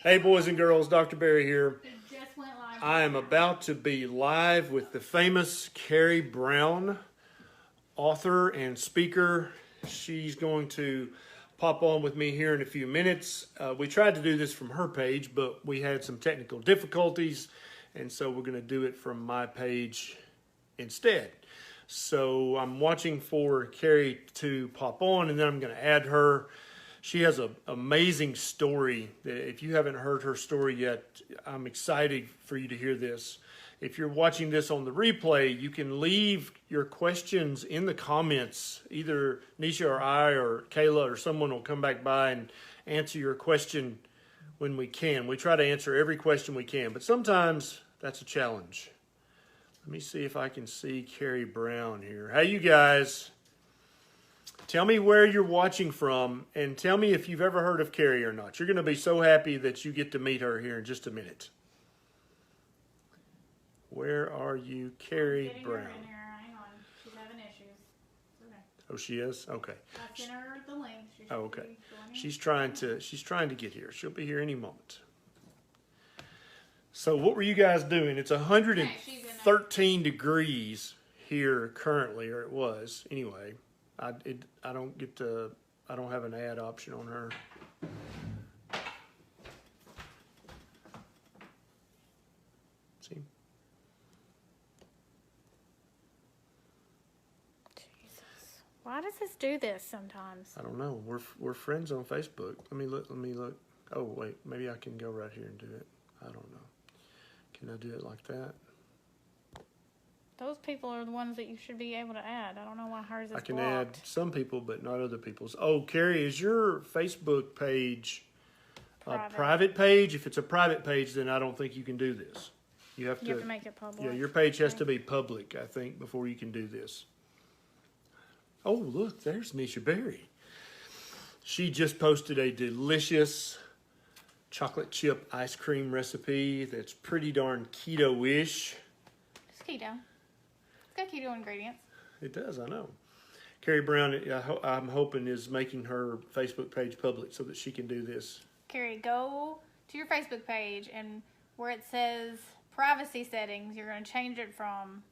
Hey boys and girls, Dr. Berry here. It just went live. I am about to be live with the famous Carrie Brown, author and speaker. She's going to pop on with me here in a few minutes. We tried to do this from her page, but we had some technical difficulties, and so we're going to do it from my page instead. So I'm watching for Kerry to pop on, and then I'm going to add her. She has an amazing story. If you haven't heard her story yet, I'm excited for you to hear this. If you're watching this on the replay, you can leave your questions in the comments. Either Nisha or I or Kayla or someone will come back by and answer your question when we can. We try to answer every question we can, but sometimes that's a challenge. Let me see if I can see Carrie Brown here. Hey, you guys. Tell me where you're watching from, and tell me if you've ever heard of Kerry or not. You're going to be so happy that you get to meet her here in just a minute. Where are you, Carrie Brown? Hang on. She's having issues. Okay. Oh, she is? Okay. I sent her the link. Oh, okay. She's trying to get here. She'll be here any moment. So what were you guys doing? It's 113 degrees here currently, or it was anyway. I don't have an ad option on her. See? Jesus. Why does this do this sometimes? I don't know. We're friends on Facebook. Let me look. Oh wait, maybe I can go right here and do it. I don't know. Can I do it like that? Those people are the ones that you should be able to add. I don't know why hers is I can blocked. add some people, but not other people's. Oh, Kerry, is your Facebook page a private page? If it's a private page, then I don't think you can do this. You have to make it public. Yeah, your page has to be public, I think, before you can do this. Oh, look, there's Nisha Berry. She just posted a delicious chocolate chip ice cream recipe that's pretty darn keto-ish. It's keto. It's got keto ingredients. It does, I know. Carrie Brown, I'm hoping, is making her Facebook page public so that she can do this. Kerry, go to your Facebook page, and where it says privacy settings, you're going to change it from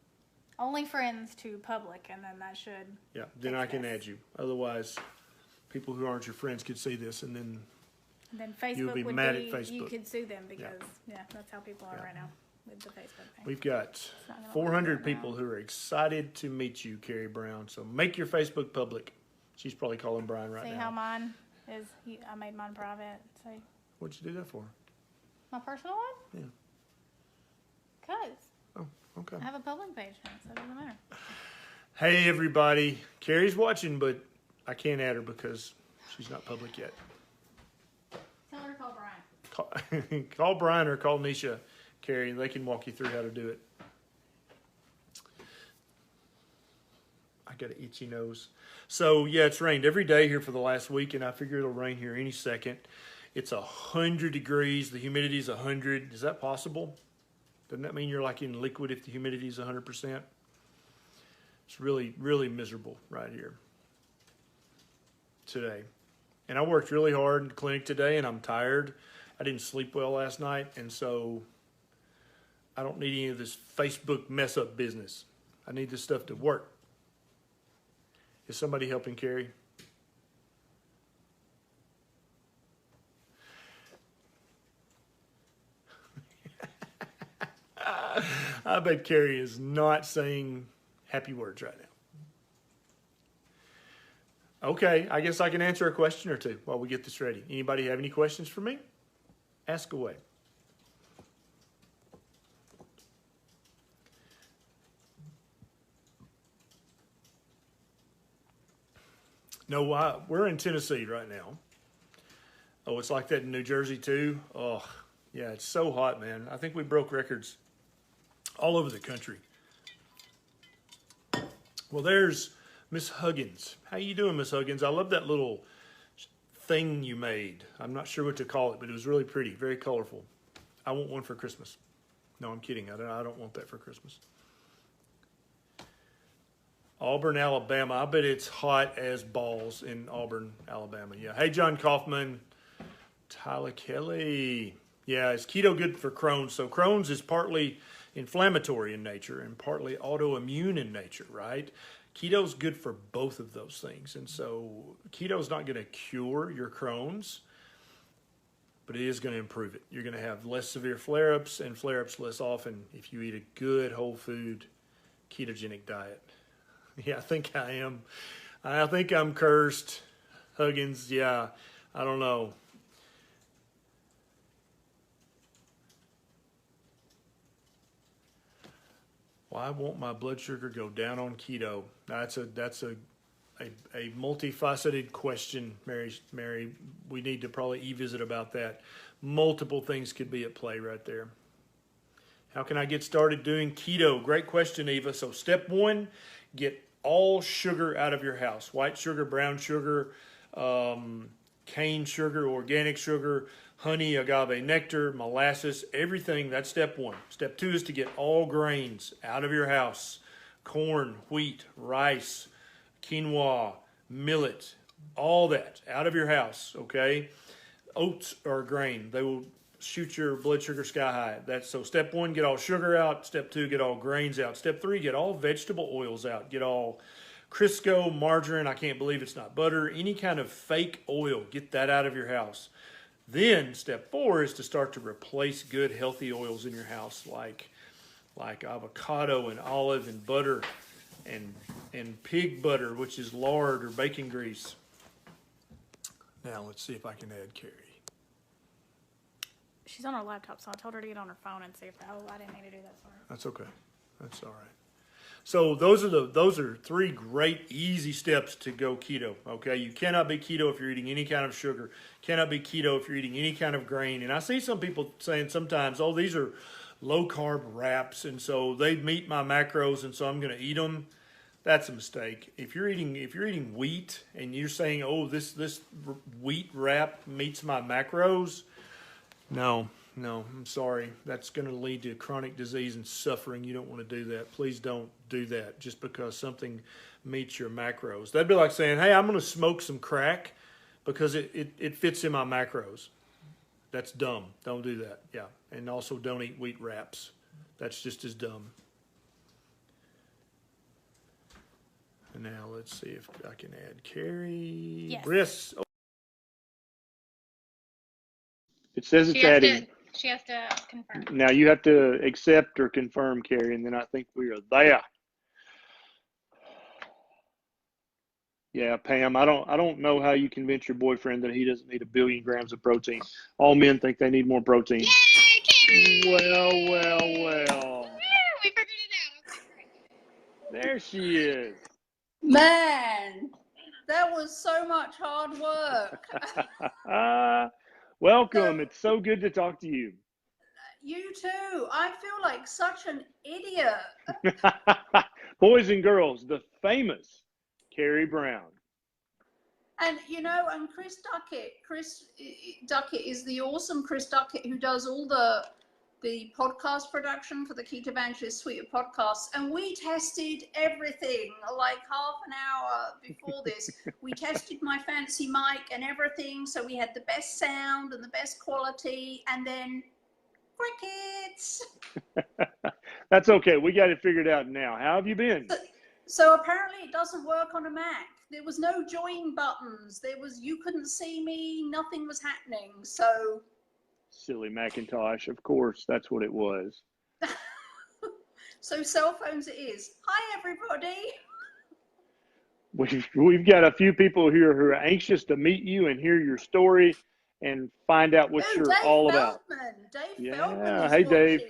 only friends to public, and then that should... Yeah, then I can add you. Otherwise, people who aren't your friends could see this, and then Facebook you'll be mad at Facebook. You could sue them because, that's how people are right now with the Facebook thing. We've got 400 people who are excited to meet you, Carrie Brown. So make your Facebook public. She's probably calling Brian right now. See how mine is? I made mine private. See? What'd you do that for? My personal one? Yeah. Because. Oh, okay. I have a public page now, so it doesn't matter. Hey, everybody. Carrie's watching, but I can't add her because she's not public yet. Tell her to call Brian. Call Brian or call Nisha, Kerry, and they can walk you through how to do it. I got an itchy nose. So, yeah, it's rained every day here for the last week, and I figure it'll rain here any second. It's 100 degrees. The humidity is 100. Is that possible? Doesn't that mean you're like in liquid if the humidity is 100%? It's really, really miserable right here today. And I worked really hard in the clinic today, and I'm tired. I didn't sleep well last night, and so I don't need any of this Facebook mess-up business. I need this stuff to work. Is somebody helping Kerry? I bet Kerry is not saying happy words right now. Okay, I guess I can answer a question or two while we get this ready. Anybody have any questions for me? Ask away. No, we're in Tennessee right now. Oh, it's like that in New Jersey too? Oh, yeah, it's so hot, man. I think we broke records all over the country. Well, there's Miss Huggins. How you doing, Miss Huggins? I love that little thing you made. I'm not sure what to call it, but it was really pretty, very colorful. I want one for Christmas. No, I'm kidding. I don't want that for Christmas. Auburn, Alabama. I bet it's hot as balls in Auburn, Alabama. Yeah. Hey, John Kaufman. Tyler Kelly. Yeah, is keto good for Crohn's? So Crohn's is partly inflammatory in nature and partly autoimmune in nature, right? Keto's good for both of those things. And so keto's not going to cure your Crohn's, but it is going to improve it. You're going to have less severe flare-ups and flare-ups less often if you eat a good whole food ketogenic diet. Yeah, I think I am. I think I'm cursed. Huggins, yeah, I don't know. Why won't my blood sugar go down on keto? That's a multifaceted question, Mary. We need to probably e-visit about that. Multiple things could be at play right there. How can I get started doing keto? Great question, Eva. So step one, get all sugar out of your house. White sugar, brown sugar, cane sugar, organic sugar, honey, agave nectar, molasses, everything. That's step one. Step two is to get all grains out of your house. Corn, wheat, rice, quinoa, millet, all that out of your house, okay? Oats are a grain. They will shoot your blood sugar sky high. That's so step one, get all sugar out. Step two, get all grains out. Step three, get all vegetable oils out. Get all Crisco, margarine, I can't believe it's not butter, any kind of fake oil, get that out of your house. Then step four is to start to replace good healthy oils in your house like avocado and olive and butter and pig butter, which is lard or bacon grease. Now let's see if I can add Kerry. She's on her laptop, so I told her to get on her phone and see if I didn't mean to do that. Sorry. That's okay. That's all right. So those are three great easy steps to go keto. Okay, you cannot be keto if you're eating any kind of sugar. Cannot be keto if you're eating any kind of grain. And I see some people saying sometimes, "Oh, these are low carb wraps, and so they meet my macros, and so I'm going to eat them." That's a mistake. If you're eating wheat and you're saying, "Oh, this wheat wrap meets my macros," no, I'm sorry. That's going to lead to chronic disease and suffering. You don't want to do that. Please don't do that just because something meets your macros. That'd be like saying, "Hey, I'm going to smoke some crack because it fits in my macros." That's dumb. Don't do that. Yeah. And also don't eat wheat wraps. That's just as dumb. And now let's see if I can add Kerry. Yes. Briss. Oh. It says it's adding. She has to confirm. Now you have to accept or confirm, Kerry, and then I think we are there. Yeah, Pam, I don't know how you convince your boyfriend that he doesn't need 1 billion grams of protein. All men think they need more protein. Yay, Kerry! Well. We figured it out. Okay, great. There she is. Man, that was so much hard work. Welcome. It's so good to talk to you. You too. I feel like such an idiot. Boys and girls, the famous Carrie Brown. And and Chris Duckett is the awesome Chris Duckett who does all the podcast production for the Keto Evangelist suite of podcasts. And we tested everything like half an hour before this. We tested my fancy mic and everything. So we had the best sound and the best quality. And then crickets. That's okay. We got it figured out now. How have you been? So apparently it doesn't work on a Mac. There was no join buttons. You couldn't see me. Nothing was happening. So silly Macintosh, of course. That's what it was. So cell phones it is. Hi, everybody. We've got a few people here who are anxious to meet you and hear your story and find out what you're Dave all about. Dave Feldman is Hey, watching. Dave.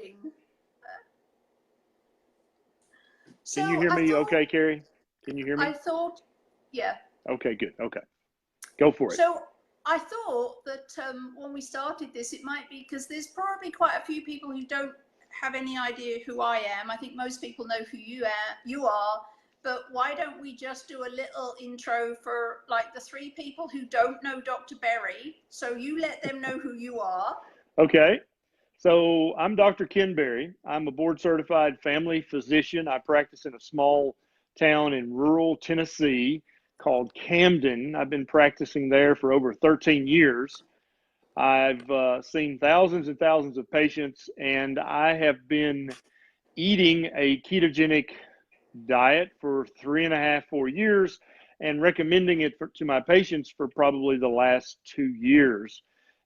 Can you hear me okay, Kerry? Can you hear me? I thought, yeah. Okay, good. Okay. Go for it. So I thought that when we started this, it might be because there's probably quite a few people who don't have any idea who I am. I think most people know who you are, but why don't we just do a little intro for like the 3 people who don't know Dr. Berry? So you let them know who you are. Okay. So I'm Dr. Ken Berry. I'm a board certified family physician. I practice in a small town in rural Tennessee called Camden. I've been practicing there for over 13 years. I've seen thousands and thousands of patients, and I have been eating a ketogenic diet for 3.5, 4 years, and recommending it to my patients for probably the last 2 years.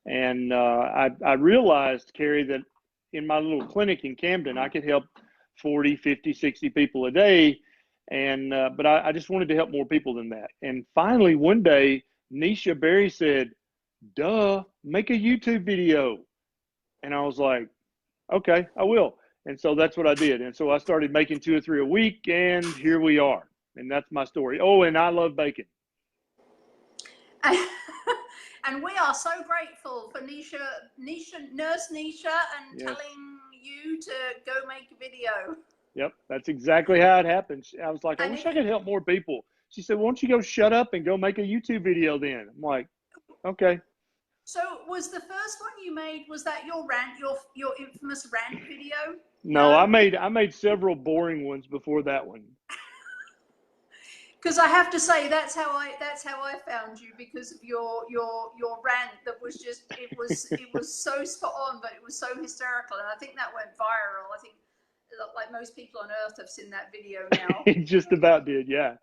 And I realized, Kerry, that in my little clinic in Camden, I could help 40, 50, 60 people a day. And but I just wanted to help more people than that. And finally, one day, Nisha Berry said, duh, make a YouTube video. And I was like, okay, I will. And so that's what I did. And so I started making 2 or 3 a week, and here we are. And that's my story. Oh, and I love bacon. And we are so grateful for Nurse Nisha, and Yes. telling you to go make a video. Yep, that's exactly how it happened. I was like, I And wish I could help more people. She said, why don't you go shut up and go make a YouTube video then? I'm like, okay. So was the first one you made, was that your rant, your infamous rant video? No, I made several boring ones before that one. Because I have to say, that's how I found you, because of your rant that was just, it was so spot on, but it was so hysterical, and I think that went viral. I think like most people on earth have seen that video now. It just about did, yeah.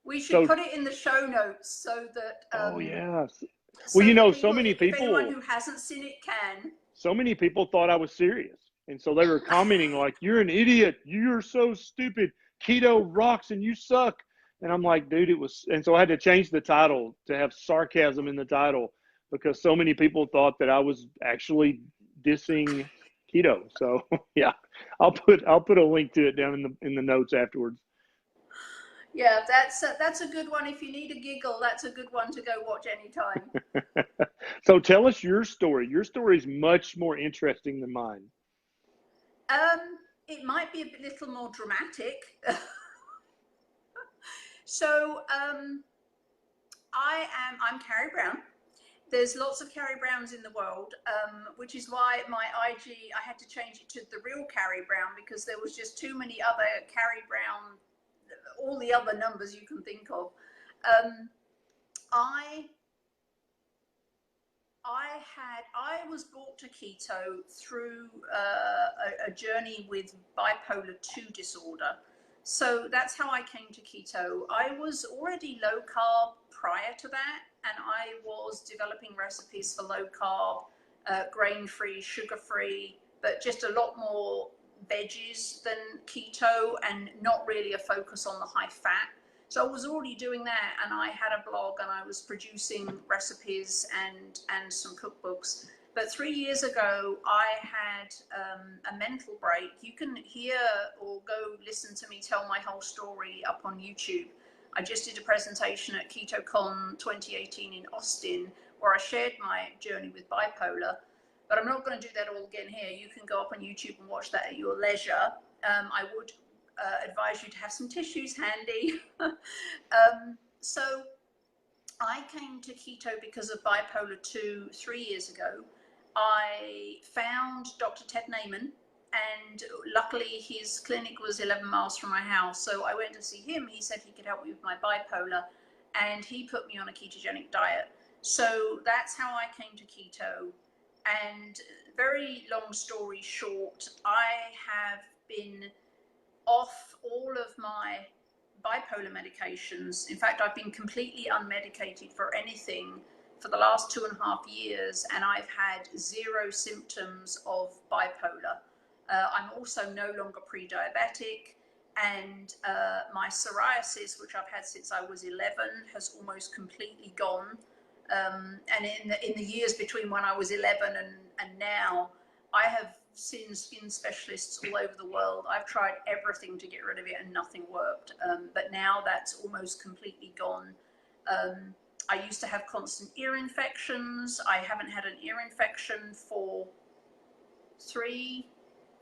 We should put it in the show notes so that oh yeah. so Well, you know, people, so many if people, anyone who hasn't seen it can. so many people thought I was serious. And so they were commenting like, you're an idiot. You're so stupid. Keto rocks and you suck. And I'm like, dude, it was. And so I had to change the title to have sarcasm in the title, because so many people thought that I was actually dissing keto. So yeah, I'll put a link to it down in the notes afterwards. Yeah, that's a good one. If you need a giggle, that's a good one to go watch anytime. So tell us your story. Your story is much more interesting than mine. It might be a little more dramatic. So I'm Carrie Brown. There's lots of Carrie Browns in the world, which is why my IG, I had to change it to The Real Carrie Brown, because there was just too many other Carrie Brown, all the other numbers you can think of. I was brought to keto through a journey with bipolar 2 disorder. So that's how I came to keto. I was already low carb prior to that, and I was developing recipes for low carb, grain-free, sugar-free, but just a lot more veggies than keto, and not really a focus on the high fat. So I was already doing that, and I had a blog, and I was producing recipes and some cookbooks. But 3 years ago, I had a mental break. You can hear or go listen to me tell my whole story up on YouTube. I just did a presentation at KetoCon 2018 in Austin, where I shared my journey with bipolar. But I'm not going to do that all again here. You can go up on YouTube and watch that at your leisure. I would advise you to have some tissues handy. So I came to keto because of bipolar 2 3 years ago. I found Dr. Ted Naiman, and luckily his clinic was 11 miles from my house. So I went to see him. He said he could help me with my bipolar, and he put me on a ketogenic diet. So that's how I came to keto. And very long story short, I have been off all of my bipolar medications. In fact, I've been completely unmedicated for anything for the last 2.5 years, and I've had 0 symptoms of bipolar. I'm also no longer pre-diabetic, and my psoriasis, which I've had since I was 11, has almost completely gone. And in the years between when I was 11 and now, I have seen skin specialists all over the world. I've tried everything to get rid of it, and nothing worked. But now that's almost completely gone. I used to have constant ear infections. I haven't had an ear infection for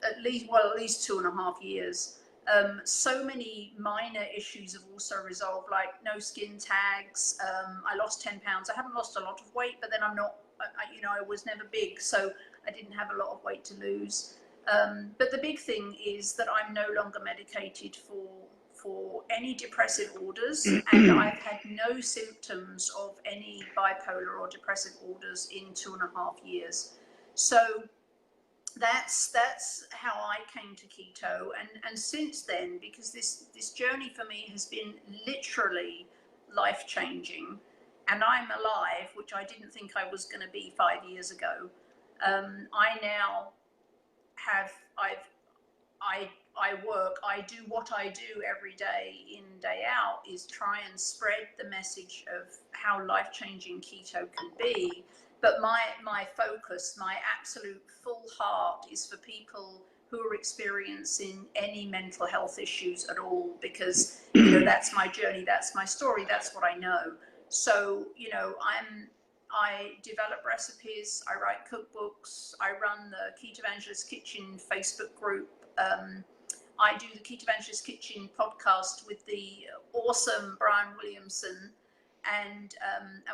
at least 2.5 years. So many minor issues have also resolved, like no skin tags. I lost 10 pounds. I haven't lost a lot of weight, but then I was never big, so I didn't have a lot of weight to lose. But the big thing is that I'm no longer medicated for for any depressive orders, and I've had no symptoms of any bipolar or depressive orders in 2.5 years. So that's how I came to keto, and since then, because this journey for me has been literally life-changing, and I'm alive, which I didn't think I was going to be 5 years ago. I now have I work, I do what I do every day in, day out, is try and spread the message of how life-changing keto can be. But my focus, my absolute full heart, is for people who are experiencing any mental health issues at all, because, you know, that's my journey, that's my story, that's what I know. So, you know, I develop recipes, I write cookbooks, I run the Keto Evangelist Kitchen Facebook group. I do the Keto Evangelist Kitchen podcast with the awesome Brian Williamson, and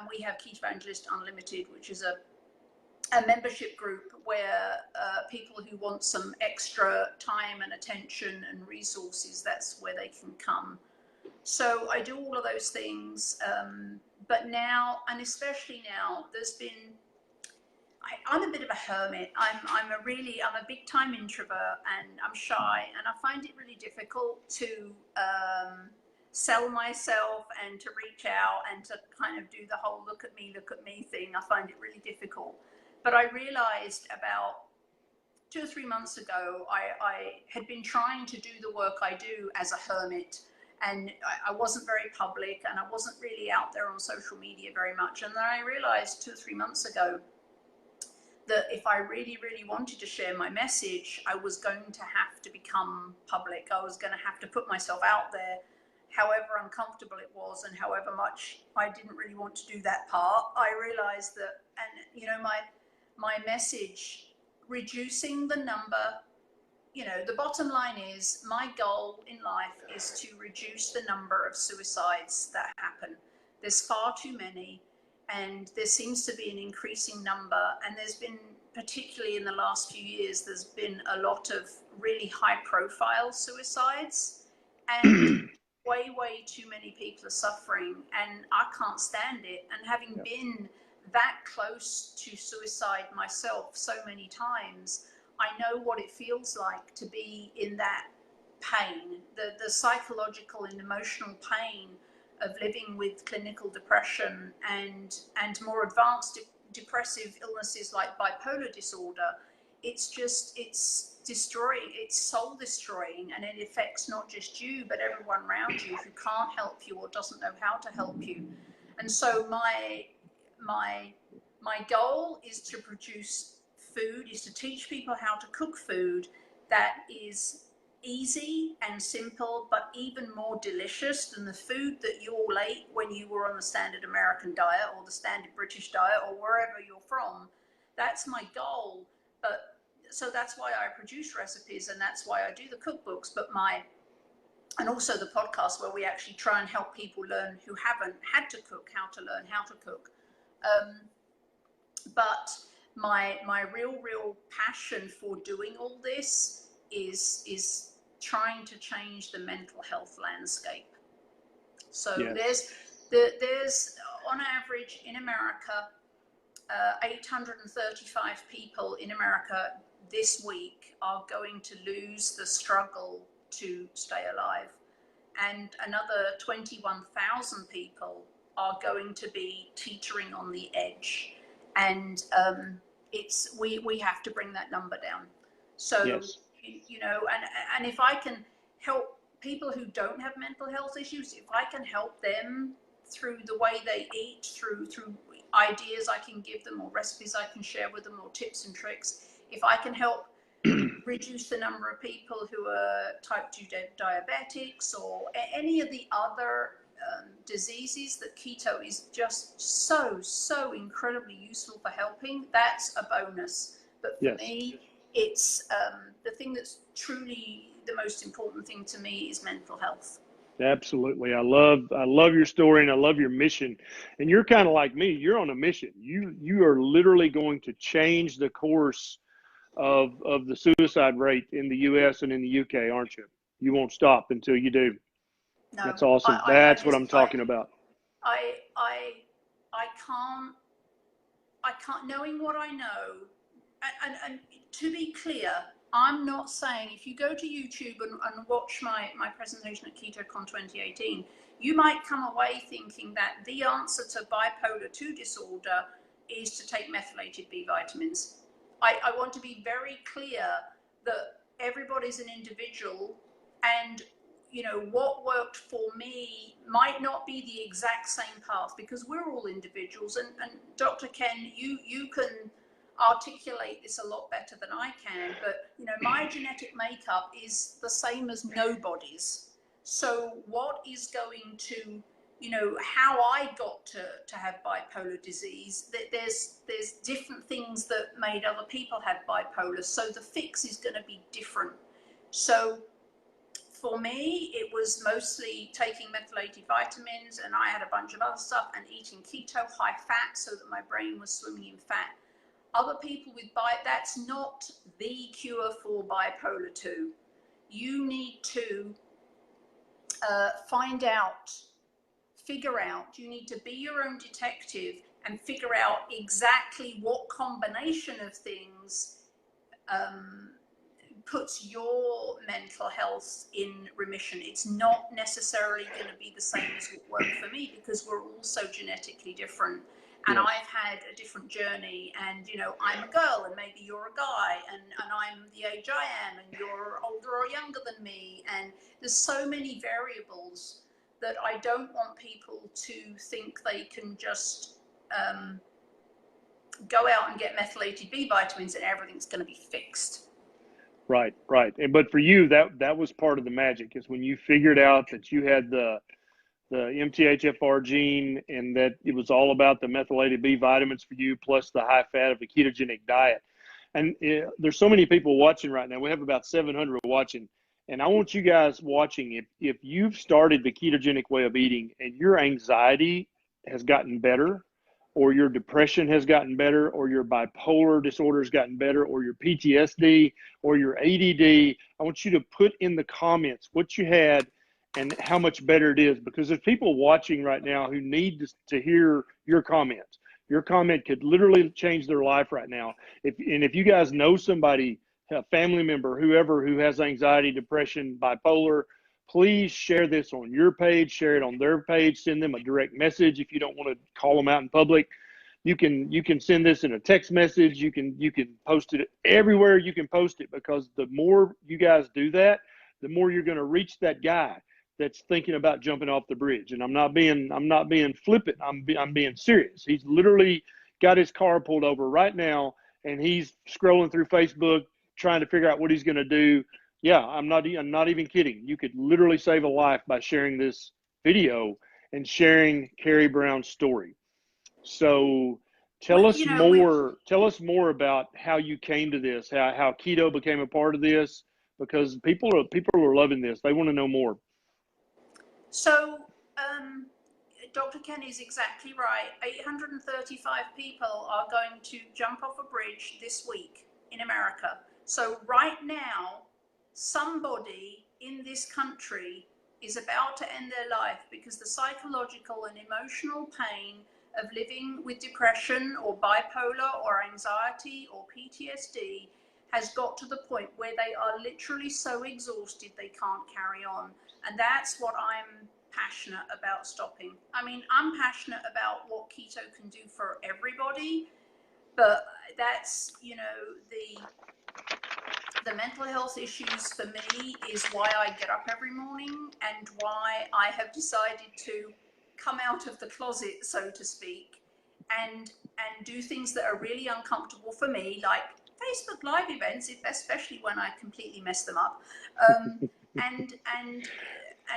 we have Keto Evangelist Unlimited, which is a membership group where people who want some extra time and attention and resources, that's where they can come. So I do all of those things, but now, and especially now, there's been, I'm a bit of a hermit. I'm a big time introvert, and I'm shy, and I find it really difficult to sell myself and to reach out and to kind of do the whole look at me thing. I find it really difficult. But I realized about 2 or 3 months ago, I had been trying to do the work I do as a hermit, and I wasn't very public, and I wasn't really out there on social media very much. And then I realized 2 or 3 months ago that if I really, really wanted to share my message, I was going to have to become public. I was going to have to put myself out there, however uncomfortable it was, and however much I didn't really want to do that part. I realized that, and you know, my message, reducing the number, you know, the bottom line is, my goal in life is to reduce the number of suicides that happen. There's far too many, and there seems to be an increasing number. And there's been, particularly in the last few years, there's been a lot of really high profile suicides, and way too many people are suffering, and I can't stand it. And having been that close to suicide myself so many times, I know what it feels like to be in that pain, the psychological and emotional pain of living with clinical depression and more advanced depressive illnesses like bipolar disorder. It's destroying, it's soul destroying, and it affects not just you, but everyone around you who can't help you or doesn't know how to help you. And so my goal is to produce food, is to teach people how to cook food that is easy and simple, but even more delicious than the food that you all ate when you were on the standard American diet or the standard British diet or wherever you're from. That's my goal. But so that's why I produce recipes, and that's why I do the cookbooks, and also the podcast, where we actually try and help people learn, who haven't had to cook, how to learn how to cook. But my real passion for doing all this is trying to change the mental health landscape. So there's on average in America, 835 people in America this week are going to lose the struggle to stay alive, and another 21,000 people are going to be teetering on the edge. And we have to bring that number down. So you know, and if I can help people who don't have mental health issues, if I can help them through the way they eat, through ideas I can give them, or recipes I can share with them, or tips and tricks, if I can help reduce the number of people who are type 2 diabetics, or any of the other diseases that keto is just so incredibly useful for helping, that's a bonus. But for me, it's the thing that's truly the most important thing to me is mental health. Absolutely. I love your story, and I love your mission. And you're kind of like me. You're on a mission. You are literally going to change the course of the suicide rate in the US and in the UK, aren't you? You won't stop until you do. No, That's awesome. I That's what just, I'm talking about. I, I, I can't, knowing what I know, and to be clear, I'm not saying if you go to YouTube and watch my presentation at KetoCon 2018, you might come away thinking that the answer to bipolar 2 disorder is to take methylated B vitamins. I want to be very clear that everybody's an individual, and what worked for me might not be the exact same path, because we're all individuals. And Dr. Ken, you can articulate this a lot better than I can, but my genetic makeup is the same as nobody's. So what is going to, how I got to have bipolar disease, there's different things that made other people have bipolar, so the fix is going to be different. So for me, it was mostly taking methylated vitamins, and I had a bunch of other stuff, and eating keto, high fat, so that my brain was swimming in fat. Other people with that's not the cure for bipolar 2. You need to figure out, you need to be your own detective and figure out exactly what combination of things puts your mental health in remission. It's not necessarily going to be the same as what worked for me, because we're all so genetically different. And Yes. I've had a different journey, and I'm a girl and maybe you're a guy, and I'm the age I am and you're older or younger than me, and there's so many variables that I don't want people to think they can just go out and get methylated B vitamins and everything's going to be fixed. Right. But for you, that was part of the magic, is when you figured out that you had the MTHFR gene, and that it was all about the methylated B vitamins for you, plus the high fat of a ketogenic diet. And there's so many people watching right now. We have about 700 watching. And I want you guys watching, if you've started the ketogenic way of eating and your anxiety has gotten better, or your depression has gotten better, or your bipolar disorder has gotten better, or your PTSD, or your ADD, I want you to put in the comments what you had and how much better it is, because there's people watching right now who need to hear your comments. Your comment could literally change their life right now. If you guys know somebody, a family member, whoever, who has anxiety, depression, bipolar, please share this on your page, share it on their page, send them a direct message. If you don't want to call them out in public, you can send this in a text message. You can post it everywhere you can post it, because the more you guys do that, the more you're going to reach that guy that's thinking about jumping off the bridge. And I'm not being flippant. I'm being serious. He's literally got his car pulled over right now, and he's scrolling through Facebook trying to figure out what he's going to do. Yeah, I'm not even kidding. You could literally save a life by sharing this video and sharing Carrie Brown's story. So tell us more about how you came to this, how keto became a part of this, because people are loving this. They want to know more. So Dr. Ken is exactly right. 835 people are going to jump off a bridge this week in America. So right now, somebody in this country is about to end their life because the psychological and emotional pain of living with depression or bipolar or anxiety or PTSD has got to the point where they are literally so exhausted they can't carry on. And that's what I'm passionate about stopping. I mean, I'm passionate about what keto can do for everybody, but that's, the mental health issues for me is why I get up every morning, and why I have decided to come out of the closet, so to speak, and do things that are really uncomfortable for me, like Facebook Live events, especially when I completely mess them up, and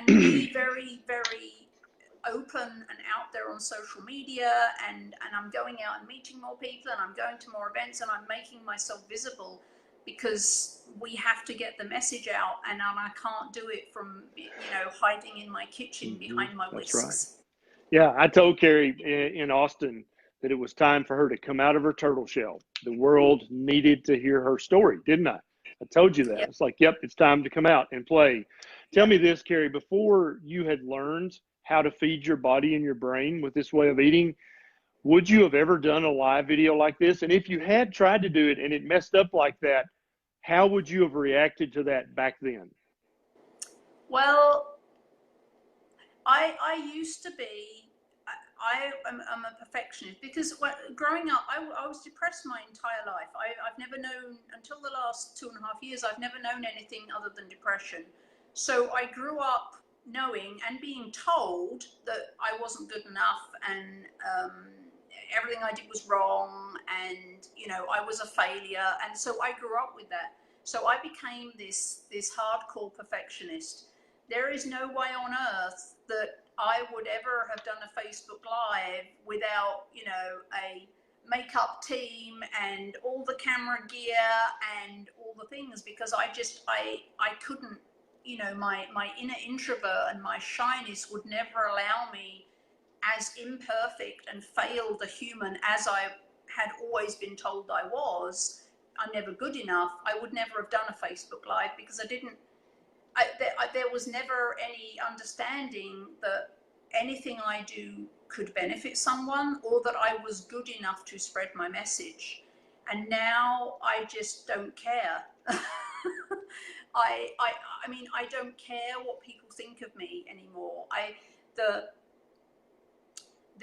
be very, very open and out there on social media, and I'm going out and meeting more people, and I'm going to more events, and I'm making myself visible, because we have to get the message out, and I can't do it from hiding in my kitchen behind my whisks. That's right. Yeah, I told Kerry in Austin that it was time for her to come out of her turtle shell. The world needed to hear her story, didn't I? I told you that. Yep. It's like, yep, it's time to come out and play. Tell me this, Kerry, before you had learned how to feed your body and your brain with this way of eating, would you have ever done a live video like this? And if you had tried to do it and it messed up like that, how would you have reacted to that back then? Well, I used to be, I'm a perfectionist because growing up, I was depressed my entire life. I've never known, until the last 2.5 years, I've never known anything other than depression. So I grew up knowing and being told that I wasn't good enough, and everything I did was wrong, and I was a failure. And so I grew up with that. So I became this hardcore perfectionist. There is no way on earth that I would ever have done a Facebook Live without, a makeup team and all the camera gear and all the things, because I couldn't, my inner introvert and my shyness would never allow me, as imperfect and failed a human as I had always been told I was. I'm never good enough. I would never have done a Facebook Live because there was never any understanding that anything I do could benefit someone, or that I was good enough to spread my message. And now I just don't care. I mean, I don't care what people think of me anymore.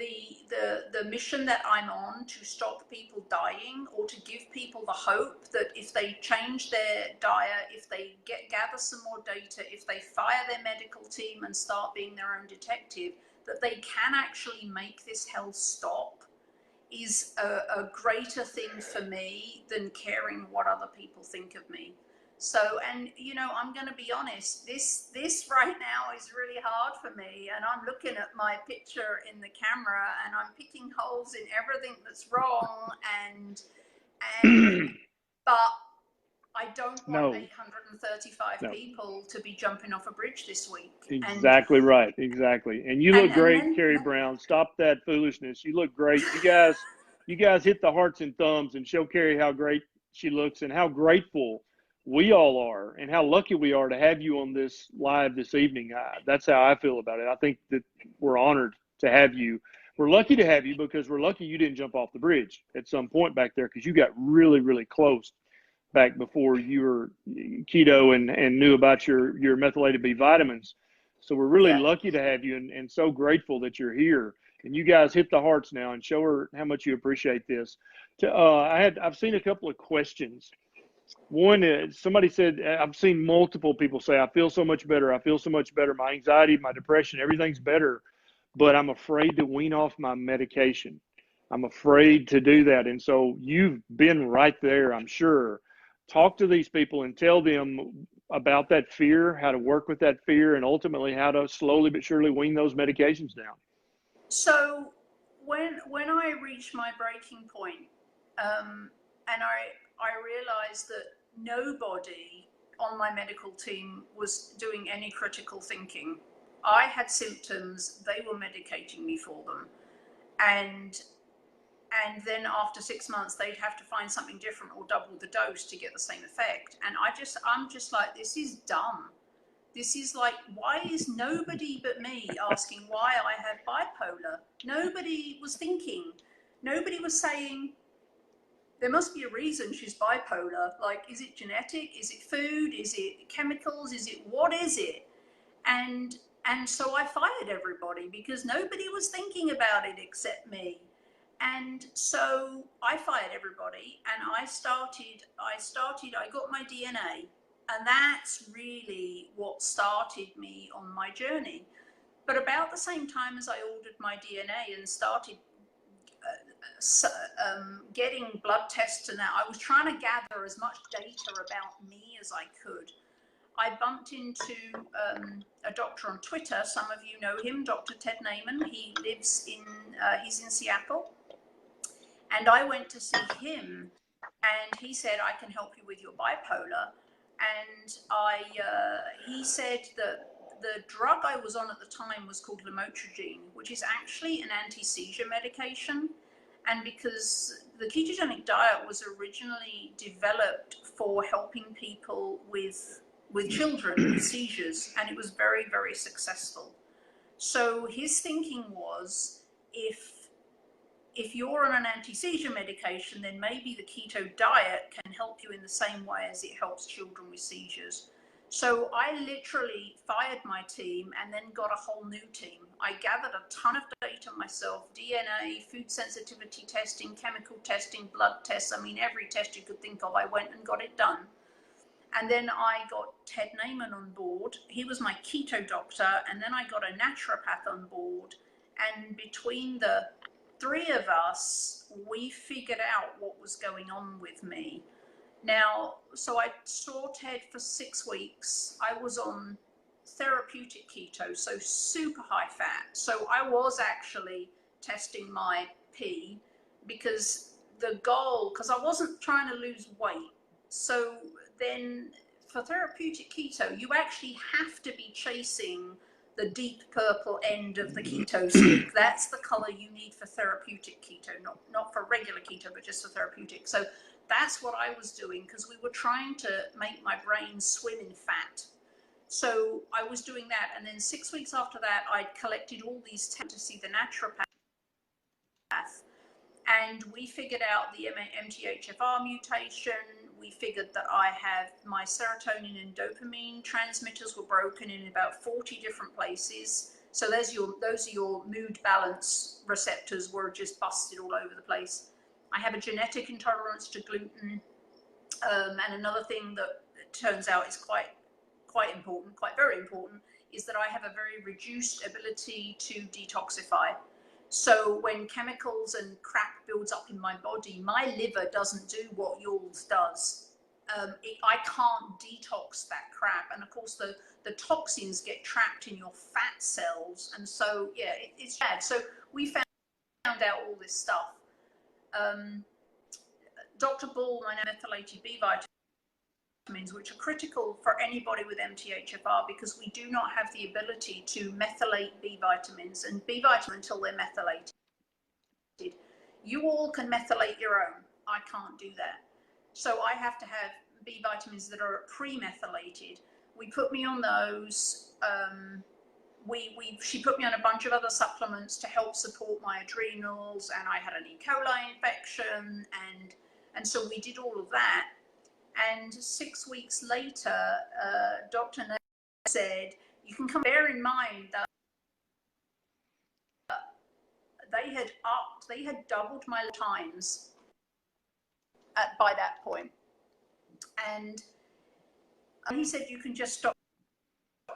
The mission that I'm on, to stop people dying, or to give people the hope that if they change their diet, if they gather some more data, if they fire their medical team and start being their own detective, that they can actually make this hell stop, is a greater thing for me than caring what other people think of me. So, and I'm going to be honest, this right now is really hard for me, and I'm looking at my picture in the camera and I'm picking holes in everything that's wrong, and but I don't want No, 835 no. People to be jumping off a bridge this week. Exactly right. Exactly. And you look great, Kerry Brown. Stop that foolishness. You look great. You guys hit the hearts and thumbs and show Kerry how great she looks and how grateful we all are and how lucky we are to have you on this live this evening. That's how I feel about it. I think that we're honored to have you. We're lucky to have you because we're lucky you didn't jump off the bridge at some point back there, because you got really, really close back before you were keto and knew about your methylated B vitamins. So we're really lucky to have you, and so grateful that you're here. And you guys hit the hearts now and show her how much you appreciate this. I've seen a couple of questions. One is, somebody said, I've seen multiple people say, I feel so much better. I feel so much better. My anxiety, my depression, everything's better, but I'm afraid to wean off my medication. I'm afraid to do that. And so you've been right there, I'm sure. Talk to these people and tell them about that fear, how to work with that fear, and ultimately how to slowly but surely wean those medications down. So when I reached my breaking point, and I realized that nobody on my medical team was doing any critical thinking. I had symptoms, they were medicating me for them, and then after 6 months they'd have to find something different or double the dose to get the same effect. And I'm just like, this is dumb. This is like, why is nobody but me asking why I have bipolar? Nobody was thinking. Nobody was saying, there must be a reason she's bipolar. Like, is it genetic? Is it food? Is it chemicals? What is it? And so I fired everybody because nobody was thinking about it except me. And so I fired everybody, and I got my DNA. And that's really what started me on my journey. But about the same time as I ordered my DNA and started getting blood tests, and that, I was trying to gather as much data about me as I could. I bumped into a doctor on Twitter. Some of you know him, Dr. Ted Naiman. He's in Seattle. And I went to see him, and he said, I can help you with your bipolar. And he said that the drug I was on at the time was called lamotrigine, which is actually an anti-seizure medication. And because the ketogenic diet was originally developed for helping people with children with seizures, and it was very, very successful. So his thinking was, if you're on an anti-seizure medication, then maybe the keto diet can help you in the same way as it helps children with seizures. So I literally fired my team and then got a whole new team. I gathered a ton of data myself, DNA, food sensitivity testing, chemical testing, blood tests. I mean, every test you could think of, I went and got it done. And then I got Ted Naiman on board. He was my keto doctor. And then I got a naturopath on board. And between the three of us, we figured out what was going on with me. Now, so I saw Ted for 6 weeks. I was on therapeutic keto, so super high fat. So I was actually testing my P, because the goal, because I wasn't trying to lose weight. So then for therapeutic keto, you actually have to be chasing the deep purple end of the keto stick. That's the color you need for therapeutic keto, not for regular keto, but just for therapeutic. So that's what I was doing, because we were trying to make my brain swim in fat. So I was doing that. And then 6 weeks after that, I collected all these tests to see the naturopath. And we figured out the MTHFR mutation. We figured that I have my serotonin and dopamine transmitters were broken in about 40 different places. So those are your mood balance receptors were just busted all over the place. I have a genetic intolerance to gluten. And another thing that turns out is quite important, very important, is that I have a very reduced ability to detoxify. So when chemicals and crap builds up in my body, my liver doesn't do what yours does. I can't detox that crap. And of course, the toxins get trapped in your fat cells. And so, yeah, it's bad. So we found out all this stuff. Dr. Ball, my methylated B vitamins, which are critical for anybody with MTHFR, because we do not have the ability to methylate B vitamins and B vitamins until they're methylated. You all can methylate your own. I can't do that. So I have to have B vitamins that are pre-methylated. We put me on those. She put me on a bunch of other supplements to help support my adrenals, and I had an E. coli infection, and so we did all of that. And 6 weeks later, Dr. Nate said, you can come, bear in mind that they had doubled my times by that point. And he said, you can just stop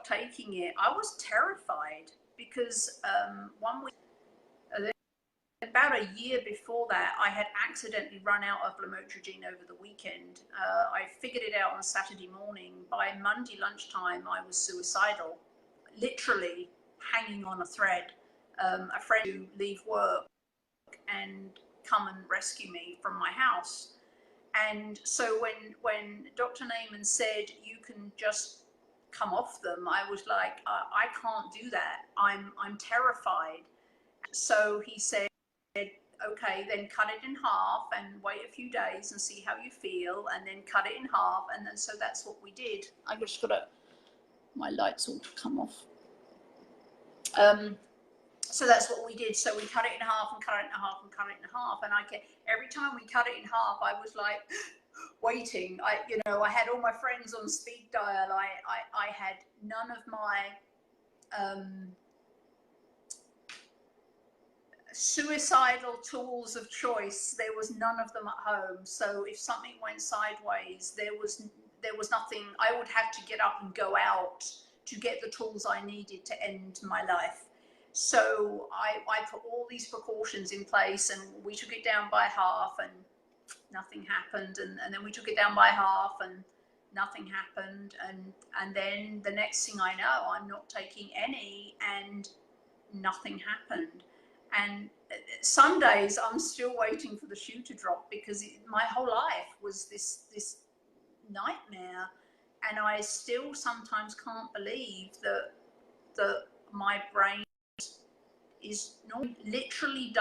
taking it. I was terrified, because 1 week, about a year before that, I had accidentally run out of lamotrigine over the weekend. I figured it out on Saturday morning. By Monday lunchtime, I was suicidal, literally hanging on a thread. A friend who leave work and come and rescue me from my house. And so when Dr. Naiman said, you can just come off them, I was like, I can't do that. I'm terrified. So he said, okay, then cut it in half and wait a few days and see how you feel, and then cut it in half. And then, so that's what we did. I just got my lights all come off. So that's what we did. So we cut it in half and cut it in half and cut it in half. And every time we cut it in half, I was like waiting. I had all my friends on speed dial. I had none of my suicidal tools of choice. There was none of them at home. So if something went sideways, there was nothing. I would have to get up and go out to get the tools I needed to end my life. So I put all these precautions in place, and we took it down by half and nothing happened. And then we took it down by half and nothing happened. And then the next thing I know, I'm not taking any and nothing happened. And some days I'm still waiting for the shoe to drop, because my whole life was this nightmare. And I still sometimes can't believe that my brain is not literally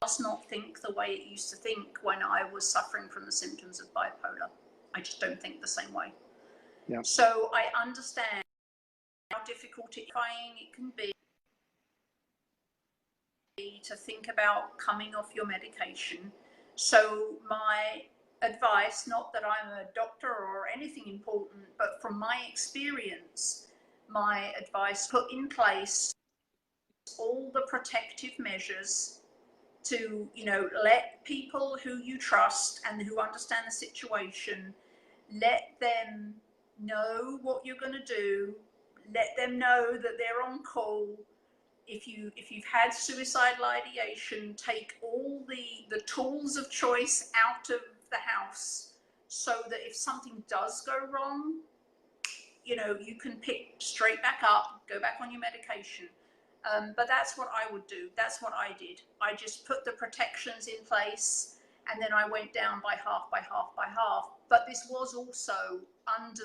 does not think the way it used to think when I was suffering from the symptoms of bipolar. I just don't think the same way. Yeah. So I understand how difficult it can be to think about coming off your medication. So my advice, not that I'm a doctor or anything important, but from my experience, my advice, put in place all the protective measures to, let people who you trust and who understand the situation, let them know what you're going to do, let them know that they're on call. If you've had suicidal ideation, take all the tools of choice out of the house so that if something does go wrong, you can pick straight back up, go back on your medication. But that's what I would do. That's what I did. I just put the protections in place, and then I went down by half, by half, by half. But this was also under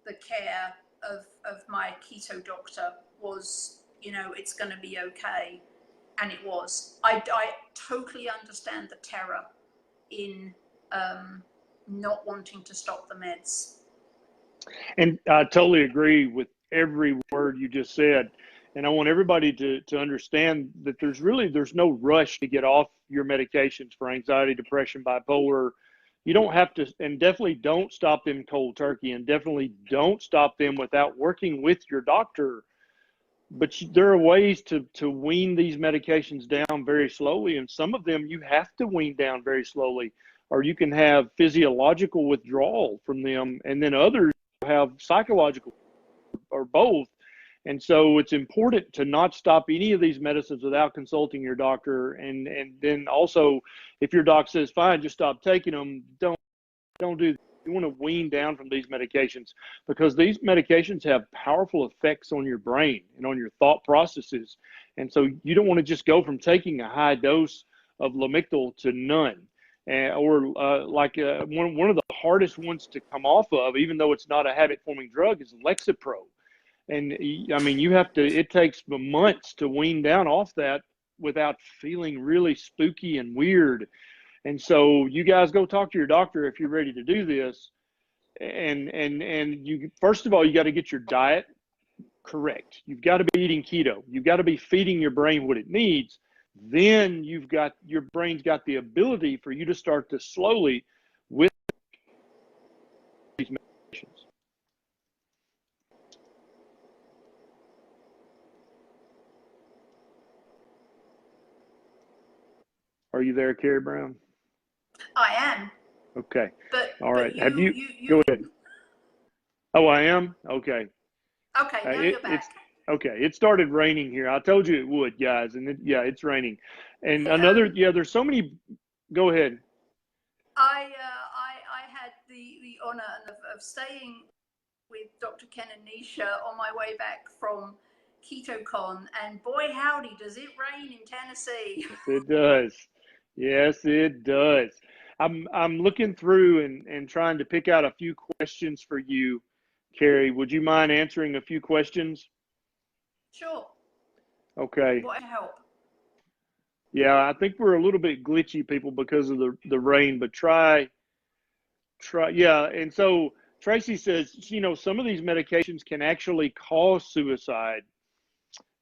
the care of my keto doctor. Was, it's going to be okay. And it was. I totally understand the terror in not wanting to stop the meds. And I totally agree with every word you just said. And I want everybody to understand that there's no rush to get off your medications for anxiety, depression, bipolar. You don't have to, and definitely don't stop them cold turkey, and definitely don't stop them without working with your doctor. But there are ways to wean these medications down very slowly, and some of them you have to wean down very slowly, or you can have physiological withdrawal from them, and then others have psychological, or both. And so it's important to not stop any of these medicines without consulting your doctor. And then also, if your doc says, fine, just stop taking them, don't do that. You want to wean down from these medications, because these medications have powerful effects on your brain and on your thought processes. And so you don't want to just go from taking a high dose of Lamictal to none. One of the hardest ones to come off of, even though it's not a habit-forming drug, is Lexapro. And I mean, it takes months to wean down off that without feeling really spooky and weird. And so you guys go talk to your doctor if you're ready to do this. And you, first of all, you got to get your diet correct. You've got to be eating keto. You've got to be feeding your brain what it needs. Then your brain's got the ability for you to start to slowly with these medications. Are you there, Carrie Brown? I am. Okay. All right. But Have you go ahead. Oh, I am? Okay. Okay, now you're back. Okay. It started raining here. I told you it would, guys. And it's raining. And there's so many. Go ahead. I had the honor of staying with Dr. Ken and Nisha on my way back from KetoCon, and boy howdy, does it rain in Tennessee. Yes, it does. Yes, it does. I'm looking through and trying to pick out a few questions for you, Kerry. Would you mind answering a few questions? Sure. Okay. What help? Yeah, I think we're a little bit glitchy, people, because of the rain, but try. Yeah. And so Tracy says, some of these medications can actually cause suicide,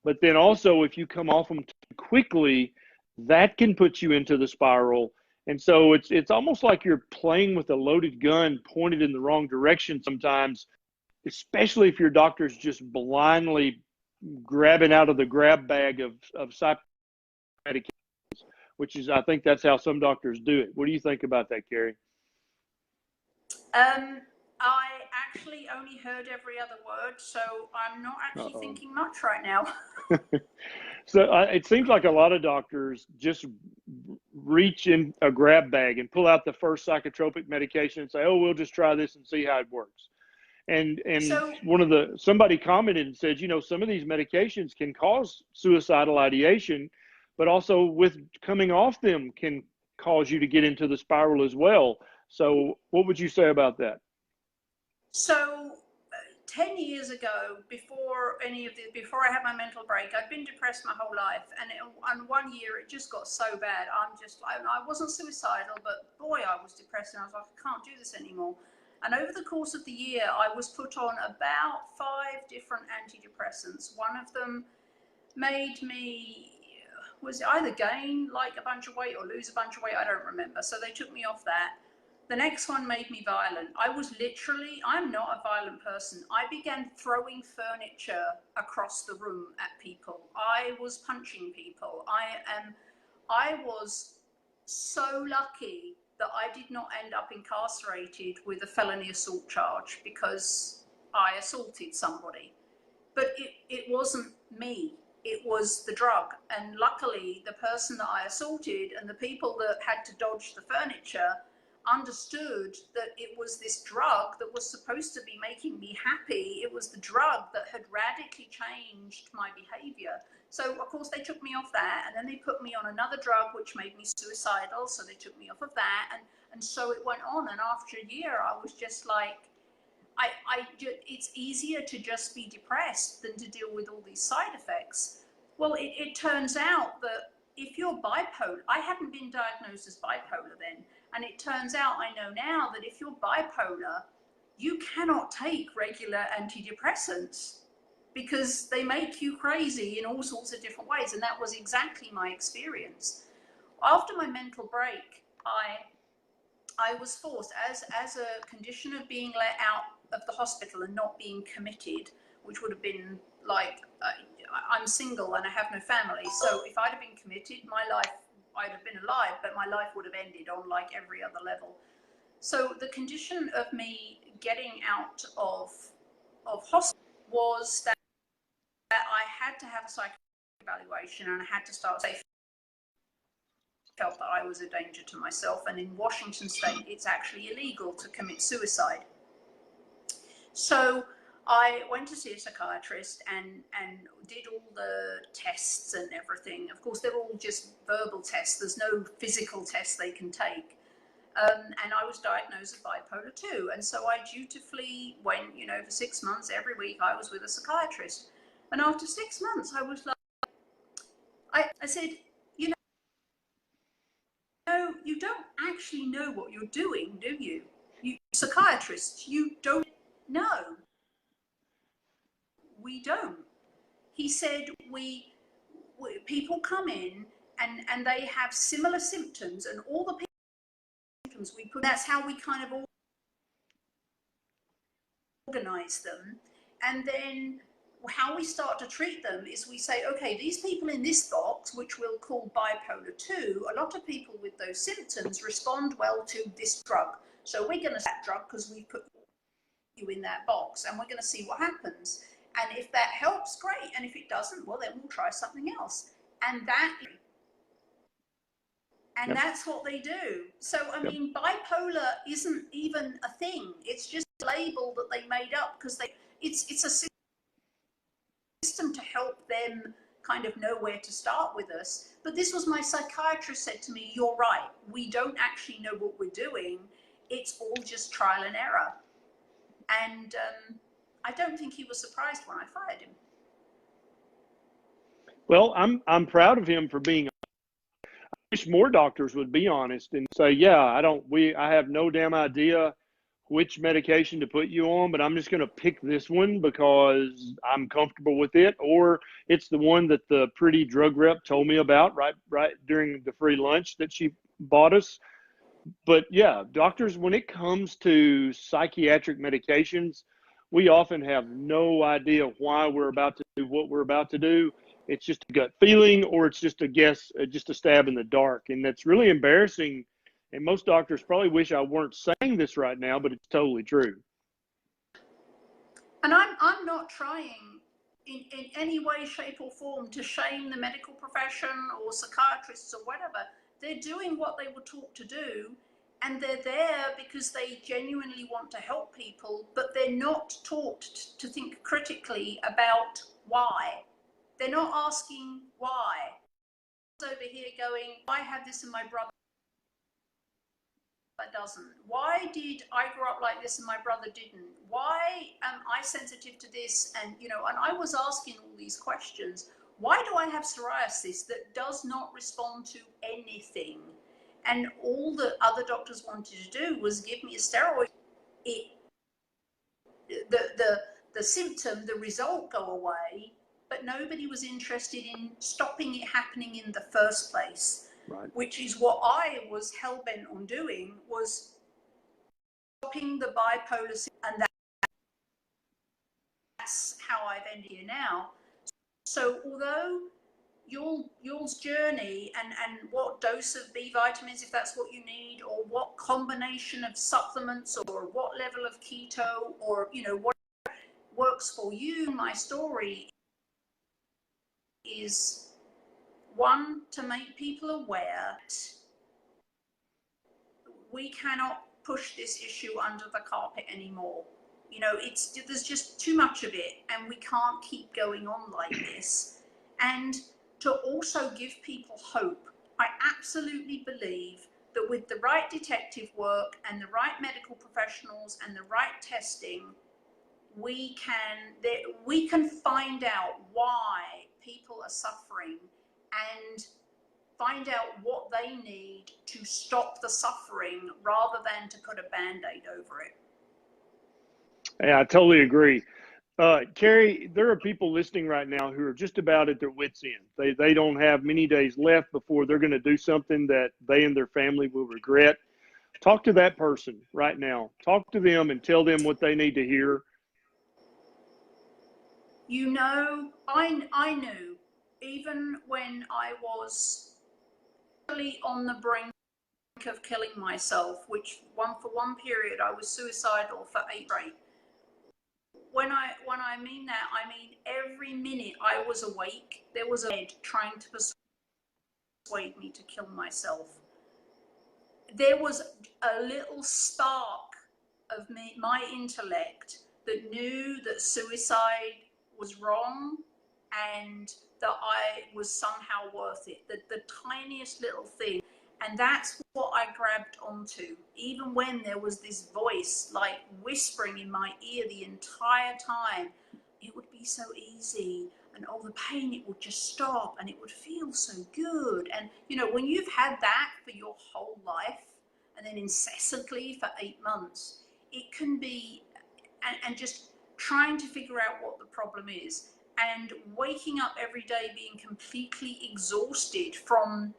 but then also if you come off them too quickly, that can put you into the spiral. And so it's almost like you're playing with a loaded gun pointed in the wrong direction sometimes, especially if your doctor's just blindly grabbing out of the grab bag of medications, which is, I think that's how some doctors do it. What do you think about that, Kerry? I actually only heard every other word, so I'm not actually thinking much right now. So it seems like a lot of doctors just reach in a grab bag and pull out the first psychotropic medication and say, oh, we'll just try this and see how it works. And So, somebody commented and said, some of these medications can cause suicidal ideation, but also with coming off them can cause you to get into the spiral as well. So what would you say about that? So 10 years ago, before I had my mental break, I'd been depressed my whole life, and 1 year it just got so bad. I wasn't suicidal, but boy, I was depressed, and I was like, I can't do this anymore. And over the course of the year, I was put on about 5 different antidepressants. One of them made me was either gain like a bunch of weight or lose a bunch of weight. I don't remember. So they took me off that. The next one made me violent. I'm not a violent person. I began throwing furniture across the room at people. I was punching people. I was so lucky that I did not end up incarcerated with a felony assault charge because I assaulted somebody. But it wasn't me. It was the drug. And luckily, the person that I assaulted and the people that had to dodge the furniture understood that it was this drug that was supposed to be making me happy. It was the drug that had radically changed my behavior. So of course they took me off that, and then they put me on another drug which made me suicidal, so they took me off of that, and so it went on. And after a year I was just like, it's easier to just be depressed than to deal with all these side effects. Well, it turns out that if you're bipolar, I hadn't been diagnosed as bipolar then, and it turns out, I know now, that if you're bipolar, you cannot take regular antidepressants because they make you crazy in all sorts of different ways. And that was exactly my experience. After my mental break, I was forced, as a condition of being let out of the hospital and not being committed, which would have been like, I'm single and I have no family. So if I'd have been committed, my life, I'd have been alive, but my life would have ended on like every other level. So the condition of me getting out of hospital was that I had to have a psychiatric evaluation, and I had to start safe. Felt that I was a danger to myself, and in Washington state it's actually illegal to commit suicide. So I went to see a psychiatrist and did all the tests and everything. Of course, they're all just verbal tests. There's no physical tests they can take. And I was diagnosed as bipolar 2. And so I dutifully went, for 6 months, every week I was with a psychiatrist. And after 6 months, I was like, I said, you don't actually know what you're doing, do you? You psychiatrists, you don't know. We don't. He said, people come in and they have similar symptoms, and all the symptoms we put, that's how we kind of organize them. And then how we start to treat them is we say, okay, these people in this box, which we'll call bipolar 2, a lot of people with those symptoms respond well to this drug. So we're going to that drug because we put you in that box, and we're going to see what happens. And if that helps, great. And if it doesn't, well, then we'll try something else. And that's what they do. So, I mean, bipolar isn't even a thing. It's just a label that they made up because it's a system to help them kind of know where to start with us. But this was, my psychiatrist said to me, you're right. We don't actually know what we're doing. It's all just trial and error. And I don't think he was surprised when I fired him. Well, I'm proud of him for being. I wish more doctors would be honest and say, yeah, I have no damn idea which medication to put you on, but I'm just going to pick this one because I'm comfortable with it, or it's the one that the pretty drug rep told me about right during the free lunch that she bought us. But yeah, doctors, when it comes to psychiatric medications, we often have no idea why we're about to do what we're about to do. It's just a gut feeling, or it's just a guess, just a stab in the dark. And that's really embarrassing. And most doctors probably wish I weren't saying this right now, but it's totally true. And I'm not trying in any way, shape or form to shame the medical profession or psychiatrists or whatever. They're doing what they were taught to do, and they're there because they genuinely want to help people, but they're not taught to think critically about why. They're not asking why. Over here going, I have this in my brother. doesn't? Why did I grow up like this and my brother didn't? Why am I sensitive to this? And, you know, and I was asking all these questions. Why do I have psoriasis that does not respond to anything? And all the other doctors wanted to do was give me a steroid. The symptom, the result go away, but nobody was interested in stopping it happening in the first place. Right. Which is what I was hell-bent on doing, was stopping the bipolar, and that's how I've ended here now. So although yours journey and what dose of B vitamins, if that's what you need, or what combination of supplements, or what level of keto, or, you know, what works for you, my story is, one, to make people aware that we cannot push this issue under the carpet anymore. You know, there's just too much of it, and we can't keep going on like this. And to also give people hope, I absolutely believe that with the right detective work and the right medical professionals and the right testing, we can find out why people are suffering and find out what they need to stop the suffering, rather than to put a Band-Aid over it. Yeah, I totally agree. Kerry, there are people listening right now who are just about at their wits' end. They don't have many days left before they're going to do something that they and their family will regret. Talk to that person right now. Talk to them and tell them what they need to hear. You know, I knew, even when I was really on the brink of killing myself, which for one period I was suicidal for 8 straight. When I mean that, I mean every minute I was awake, there was a head trying to persuade me to kill myself. There was a little spark of my intellect that knew that suicide was wrong and that I was somehow worth it. The tiniest little thing. And that's what I grabbed onto, even when there was this voice like whispering in my ear the entire time. It would be so easy, and all the pain, it would just stop, and it would feel so good. And, you know, when you've had that for your whole life, and then incessantly for 8 months, it can be, and just trying to figure out what the problem is, and waking up every day being completely exhausted from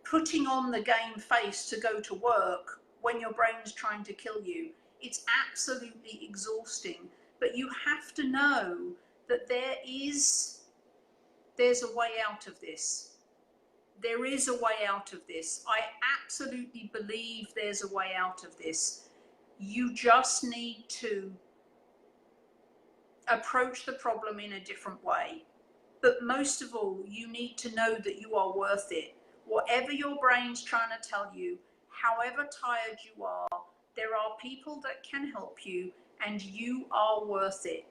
putting on the game face to go to work when your brain's trying to kill you. It's absolutely exhausting. But you have to know that there's a way out of this. There is a way out of this. I absolutely believe there's a way out of this. You just need to approach the problem in a different way. But most of all, you need to know that you are worth it. Whatever your brain's trying to tell you, however tired you are, there are people that can help you, and you are worth it.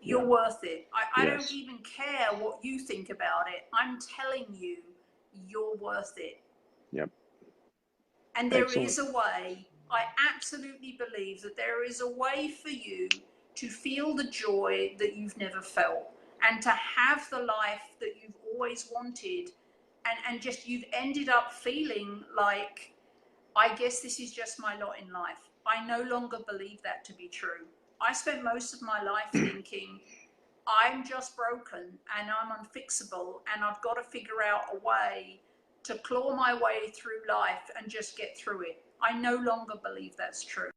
You're worth it. I don't even care what you think about it. I'm telling you, you're worth it. Yep. And there is a way. I absolutely believe that there is a way for you to feel the joy that you've never felt, and to have the life that you've always wanted, and just you've ended up feeling like, I guess this is just my lot in life. I no longer believe that to be true. I spent most of my life thinking, I'm just broken and I'm unfixable, and I've got to figure out a way to claw my way through life and just get through it. I no longer believe that's true.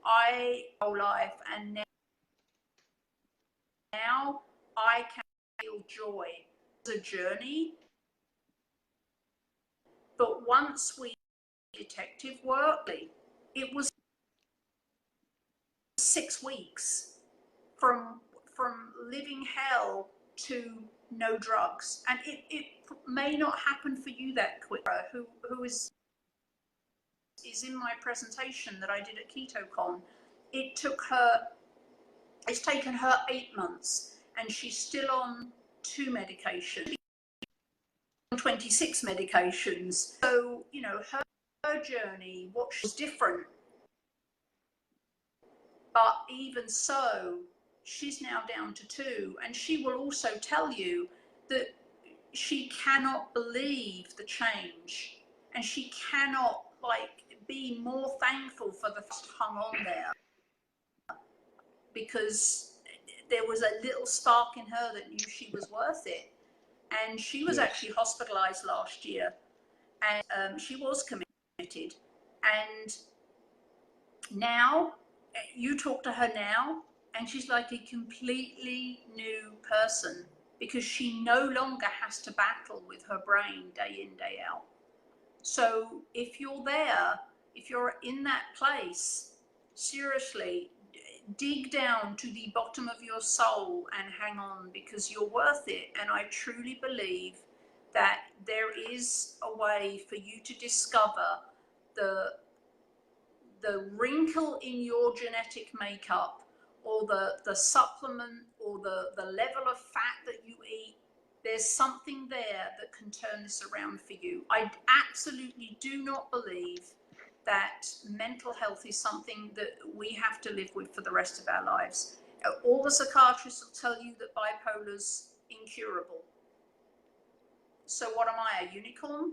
Whole life, and now I can feel joy. It's a journey, but once we detective work, it was 6 weeks from living hell to no drugs. And it may not happen for you that quick. Who is in my presentation that I did at KetoCon. It's taken her 8 months, and she's still on 2 medications, 26 medications. So, you know, her her journey, what was different. But even so, she's now down to 2, and she will also tell you that she cannot believe the change, and she cannot be more thankful for the hung on there, because there was a little spark in her that knew she was worth it. And she was actually hospitalized last year, and she was committed. And now you talk to her now, and she's like a completely new person, because she no longer has to battle with her brain day in, day out. So if you're there, if you're in that place, seriously, dig down to the bottom of your soul and hang on, because you're worth it. And I truly believe that there is a way for you to discover the wrinkle in your genetic makeup, or the supplement, or the level of fat that you eat. There's something there that can turn this around for you. I absolutely do not believe that mental health is something that we have to live with for the rest of our lives. All the psychiatrists will tell you that bipolar's incurable. So what am I, a unicorn?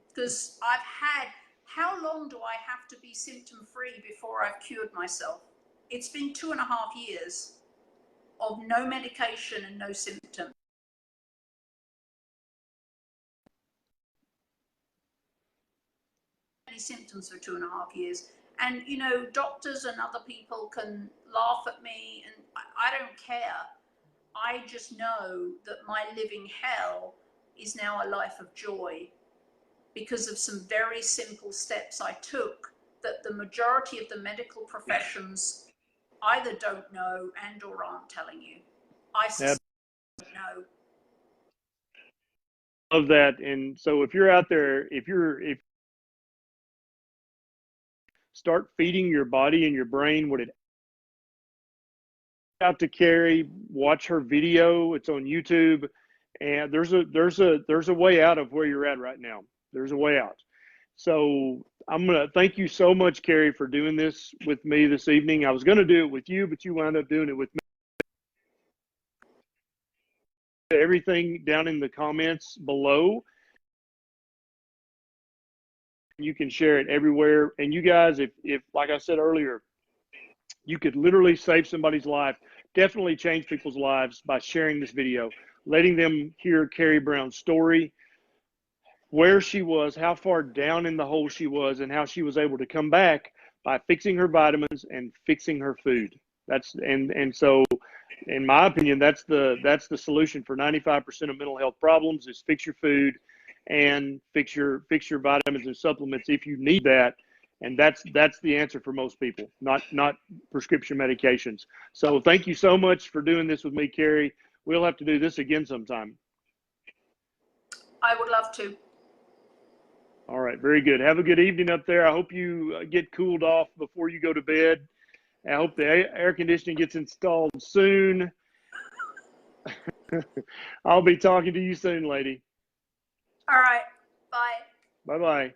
Because how long do I have to be symptom free before I've cured myself? It's been 2.5 years of no medication and no symptoms. Any symptoms for 2.5 years. And, you know, doctors and other people can laugh at me, and I don't care. I just know that my living hell is now a life of joy, because of some very simple steps I took that the majority of the medical professions either don't know and or aren't telling you. I don't know. Love that. And so if you're out there, if start feeding your body and your brain what it out to Kerry, watch her video. It's on YouTube, and there's a way out of where you're at right now. There's a way out. So I'm gonna thank you so much, Kerry, for doing this with me this evening. I was gonna do it with you, but you wound up doing it with me. Everything down in the comments below. You can share it everywhere. And you guys, if like I said earlier, you could literally save somebody's life, definitely change people's lives by sharing this video, letting them hear Kerry Brown's story, where she was, how far down in the hole she was, and how she was able to come back by fixing her vitamins and fixing her food. So in my opinion, that's the solution for 95% of mental health problems, is fix your food and fix your vitamins and supplements if you need that. And that's the answer for most people, not prescription medications. So thank you so much for doing this with me, Kerry. We'll have to do this again sometime. I would love to. All right, very good. Have a good evening up there. I hope you get cooled off before you go to bed. I hope the air conditioning gets installed soon. I'll be talking to you soon, lady. All right. Bye. Bye-bye.